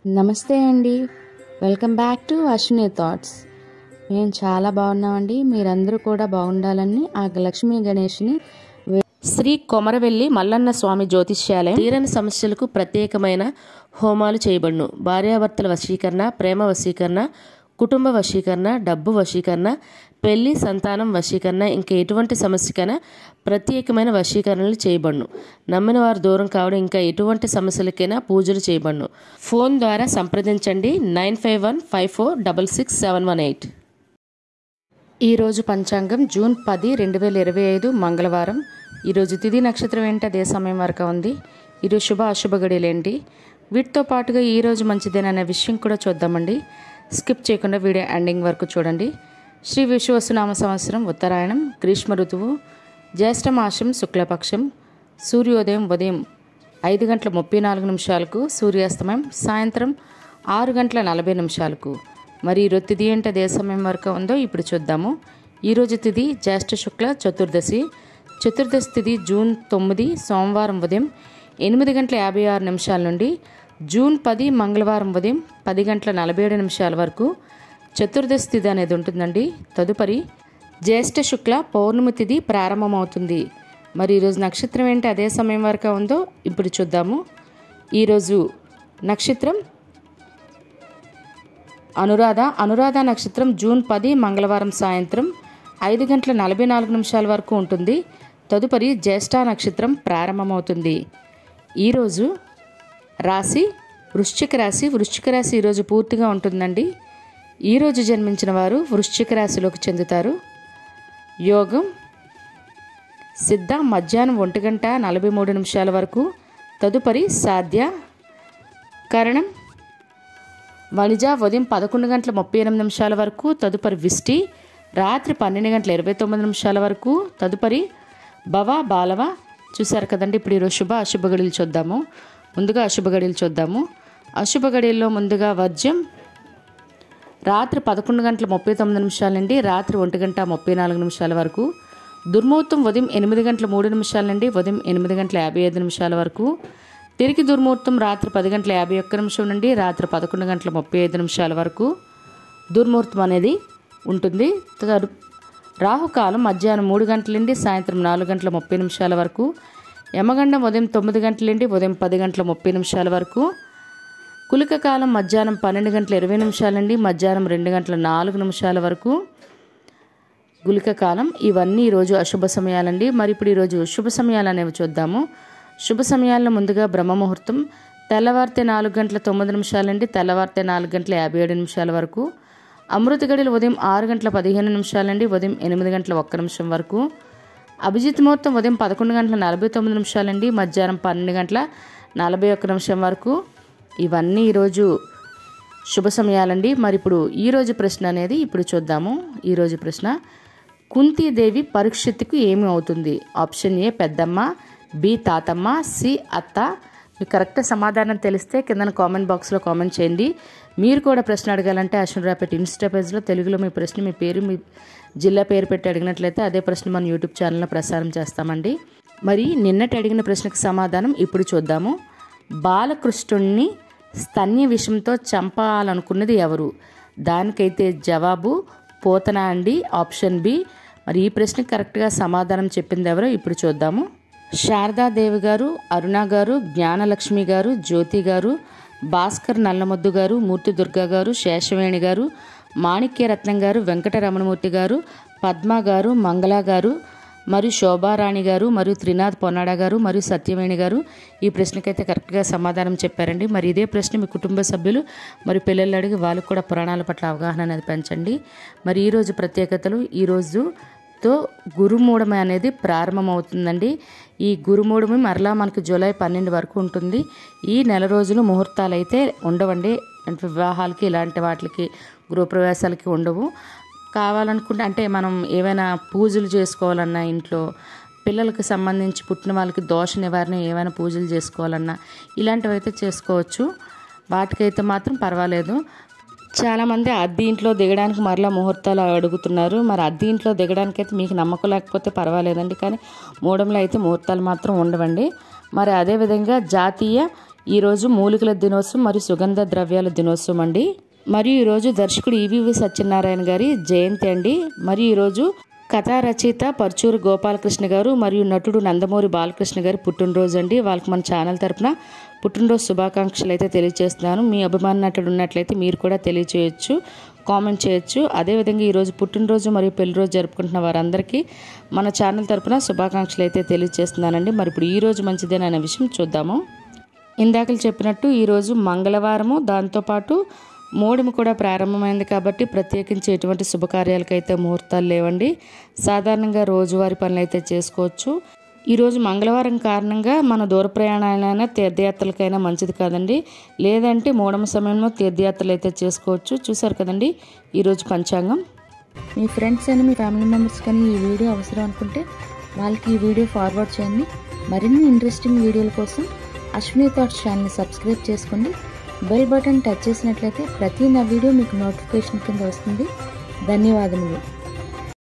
నమస్తే అండి. Welcome back to Ashwini thoughts. మేము చాలా బాగున్నామండి. మీరందరూ కూడా బాగుండాలని ఆ లక్ష్మీ గణేష్ని శ్రీ కొమరవెల్లి మల్లన్న స్వామి జ్యోతిష్యాలయం తీరని సమస్యలకు ప్రత్యేకమైన హోమాలు చేయబడును. భార్యాభర్తల వశీకరణ, ప్రేమ వశీకరణ, కుటుంబ వశీకరణ, డబ్బు వశీకరణ, పెళ్లి, సంతానం వశీకరణ, ఇంకా ఎటువంటి సమస్యకైనా ప్రత్యేకమైన వశీకరణలు చేయబడును. నమ్మిన వారు దూరం కావడం, ఇంకా ఎటువంటి సమస్యలకైనా పూజలు చేయబడును. ఫోన్ ద్వారా సంప్రదించండి 9515466718. ఈరోజు పంచాంగం జూన్ 10, 2025 మంగళవారం. ఈరోజు తిథి నక్షత్రం ఏంటి, అదే సమయం వరకు ఉంది. ఈరోజు శుభ అశుభ గడియలేంటి, వీటితో పాటుగా ఈరోజు మంచిదేననే విషయం కూడా చూద్దామండి. స్కిప్ చేయకుండా వీడియో ఎండింగ్ వరకు చూడండి. శ్రీ విశ్వవసునామ సంవత్సరం ఉత్తరాయణం, గ్రీష్మ ఋతువు, జ్యేష్ఠ మాసం, శుక్లపక్షం, సూర్యోదయం ఉదయం 5:34 సూర్యాస్తమయం సాయంత్రం 6:40. మరి ఈరోజు తిథి ఏంటి, అదే సమయం వరకు ఉందో ఇప్పుడు చూద్దాము. ఈరోజు తిథి జ్యేష్ఠ శుక్ల చతుర్దశి. చతుర్దశి తిథి జూన్ 9 సోమవారం ఉదయం 8:56 నుండి జూన్ 10 మంగళవారం ఉదయం 10:47 వరకు చతుర్దశి తిథి అనేది ఉంటుందండి. తదుపరి జ్యేష్ఠ శుక్ల పౌర్ణమి తిథి ప్రారంభమవుతుంది. మరి ఈరోజు నక్షత్రం ఏంటి, అదే సమయం వరకు ఉందో ఇప్పుడు చూద్దాము. ఈరోజు నక్షత్రం అనురాధ నక్షత్రం జూన్ 10 మంగళవారం సాయంత్రం 5:44 వరకు ఉంటుంది. తదుపరి జ్యేష్ఠ నక్షత్రం ప్రారంభమవుతుంది. ఈరోజు రాశి వృశ్చిక రాశి. వృశ్చిక రాశి ఈరోజు పూర్తిగా ఉంటుందండి. ఈరోజు జన్మించిన వారు వృశ్చిక రాశిలోకి చెందుతారు. యోగం సిద్ధ మధ్యాహ్నం 1:43 వరకు. తదుపరి సాధ్య. కరణం వణిజ ఉదయం 11:38 వరకు. తదుపరి విష్టి రాత్రి 12:29 వరకు. తదుపరి భవ బాలవ. చూశారు కదండి. ఇప్పుడు ఈరోజు శుభ అశుభ గడియలు చూద్దాము. ముందుగా అశుభ గడియలు చూద్దాము. అశుభ గడియల్లో ముందుగా వర్జ్యం రాత్రి 11:39 నుండి రాత్రి 1:34 వరకు. దుర్ముహూర్తం ఉదయం 8:03 నుండి ఉదయం 8:55 వరకు. తిరిగి దుర్ముహూర్తం రాత్రి 10:51 నుండి రాత్రి 11:35 వరకు దుర్ముహూర్తం అనేది ఉంటుంది. రాహుకాలం మధ్యాహ్నం 3 గంటల నుండి సాయంత్రం 4:30 వరకు. యమగండం ఉదయం 9 గంటల నుండి ఉదయం 10:30 వరకు. కులిక కాలం మధ్యాహ్నం 12:20 నుండి మధ్యాహ్నం 2:04 వరకు గులిక కాలం. ఇవన్నీ ఈరోజు అశుభ సమయాలండి. మరి ఇప్పుడు ఈరోజు శుభ సమయాలు అనేవి చూద్దాము. శుభ సమయాల్లో ముందుగా బ్రహ్మముహూర్తం తెల్లవారితే 4:09 నుండి తెల్లవారితే 4:57 వరకు. అమృత గడియలు ఉదయం 6:15 నుండి ఉదయం 8:01 వరకు. అభిజిత్ ముహూర్తం ఉదయం 11:49 నుండి మధ్యాహ్నం 12:41 వరకు. ఇవన్నీ ఈరోజు శుభ సమయాలండి. మరి ఇప్పుడు ఈరోజు ప్రశ్న అనేది ఇప్పుడు చూద్దాము. ఈరోజు ప్రశ్న, కుంతీదేవి పరీక్షిత్తుకు ఏమి అవుతుంది? ఆప్షన్ ఏ పెద్దమ్మ, బి తాతమ్మ, సి అత్త. మీకు కరెక్ట్ సమాధానం తెలిస్తే కింద కామెంట్ బాక్స్లో కామెంట్ చేయండి. మీరు కూడా ప్రశ్న అడగాలంటే అశ్వినిరావుపేట ఇన్స్టా పేజ్లో తెలుగులో మీ ప్రశ్న, మీ పేరు, మీ జిల్లా పేరు పెట్టి అడిగినట్లయితే అదే ప్రశ్న మన యూట్యూబ్ ఛానల్లో ప్రసారం చేస్తామండి. మరి నిన్నటి అడిగిన ప్రశ్నకు సమాధానం ఇప్పుడు చూద్దాము. బాలకృష్ణుణ్ణి స్తన్య విషంతో చంపాలనుకున్నది ఎవరు? దానికైతే జవాబు పోతన అండి. Option B. మరి ఈ ప్రశ్నకు కరెక్ట్గా సమాధానం చెప్పింది ఎవరో ఇప్పుడు చూద్దాము. శారదాదేవి గారు, అరుణ గారు, జ్ఞానలక్ష్మి గారు, జ్యోతి గారు, భాస్కర్ నల్లమొద్దు గారు, మూర్తి దుర్గా గారు, శేషవేణి గారు, మాణిక్యరత్నం గారు, వెంకటరమణమూర్తి గారు, పద్మ గారు, మంగళ గారు, మరియు శోభారాణి గారు, మరియు త్రినాథ్ పొన్నాడ గారు, మరియు సత్యవేణి గారు ఈ ప్రశ్నకైతే కరెక్ట్గా సమాధానం చెప్పారండి. మరి ఇదే ప్రశ్న మీ కుటుంబ సభ్యులు మరి పిల్లలు అడిగి వాళ్ళకు కూడా పురాణాల పట్ల అవగాహన అనేది పెంచండి. మరి ఈరోజు ప్రత్యేకతలు, ఈరోజుతో గురుమూఢమి అనేది ప్రారంభమవుతుందండి. ఈ గురుమూఢమి మరలా మనకు జూలై 12 వరకు ఉంటుంది. ఈ నెల రోజులు ముహూర్తాలు అయితే ఉండవండి. అంటే వివాహాలకి ఇలాంటి వాటికి గృహప్రవేశాలకి ఉండవు. కావాలనుకుంటే అంటే మనం ఏవైనా పూజలు చేసుకోవాలన్నా, ఇంట్లో పిల్లలకు సంబంధించి పుట్టిన వాళ్ళకి దోష నివారణ ఏమైనా పూజలు చేసుకోవాలన్నా ఇలాంటివి అయితే చేసుకోవచ్చు. వాటికైతే మాత్రం పర్వాలేదు. చాలామంది అద్దె ఇంట్లో దిగడానికి మరలా ముహూర్తాలు అడుగుతున్నారు. మరి అద్దె ఇంట్లో దిగడానికి అయితే మీకు నమ్మకం లేకపోతే పర్వాలేదండి, కానీ మూడంలో అయితే ముహూర్తాలు మాత్రం ఉండవండి. మరి అదేవిధంగా జాతీయ ఈరోజు మూలికల దినోత్సవం మరియు సుగంధ ద్రవ్యాల దినోత్సవం అండి. మరియు ఈరోజు దర్శకుడు ఈవీవి సత్యనారాయణ గారి జయంతి అండి. మరియు ఈరోజు కథా రచయిత పర్చూరు గోపాలకృష్ణ గారు మరియు నటుడు నందమూరి బాలకృష్ణ గారి పుట్టినరోజు అండి. వాళ్ళకి మన ఛానల్ తరపున పుట్టినరోజు శుభాకాంక్షలు అయితే తెలియజేస్తున్నాను. మీ అభిమాన నటుడు ఉన్నట్లయితే మీరు కూడా తెలియచేయచ్చు, కామెంట్ చేయొచ్చు. అదేవిధంగా ఈరోజు పుట్టినరోజు మరియు పెళ్లిరోజు జరుపుకుంటున్న వారందరికీ మన ఛానల్ తరపున శుభాకాంక్షలు అయితే తెలియజేస్తున్నానండి. మరి ఇప్పుడు ఈరోజు మంచిదేననే విషయం చూద్దాము. ఇందాకలు చెప్పినట్టు ఈరోజు మంగళవారము, దాంతోపాటు మోడము కూడా ప్రారంభమైంది కాబట్టి ప్రత్యేకించి ఎటువంటి శుభకార్యాలకైతే ముహూర్తాలు లేవండి. సాధారణంగా రోజువారి పనులు అయితే చేసుకోవచ్చు. ఈరోజు మంగళవారం కారణంగా మన దూర ప్రయాణాలైనా తీర్థయాత్రలకైనా మంచిది కాదండి. లేదంటే మూడమ సమయంలో తీర్థయాత్రలు అయితే చేసుకోవచ్చు. చూసారు కదండి ఈరోజు పంచాంగం. మీ ఫ్రెండ్స్ అని మీ ఫ్యామిలీ మెంబర్స్ కానీ ఈ వీడియో అవసరం అనుకుంటే వాళ్ళకి ఈ వీడియో ఫార్వర్డ్ చేయండి. మరిన్ని ఇంట్రెస్టింగ్ వీడియోల కోసం అశ్విని థాట్స్ ఛానల్ని సబ్స్క్రైబ్ చేసుకోండి. బెల్ బటన్ టచ్ చేసినట్లయితే ప్రతి నా వీడియో మీకు నోటిఫికేషన్ కింద వస్తుంది. ధన్యవాదములు.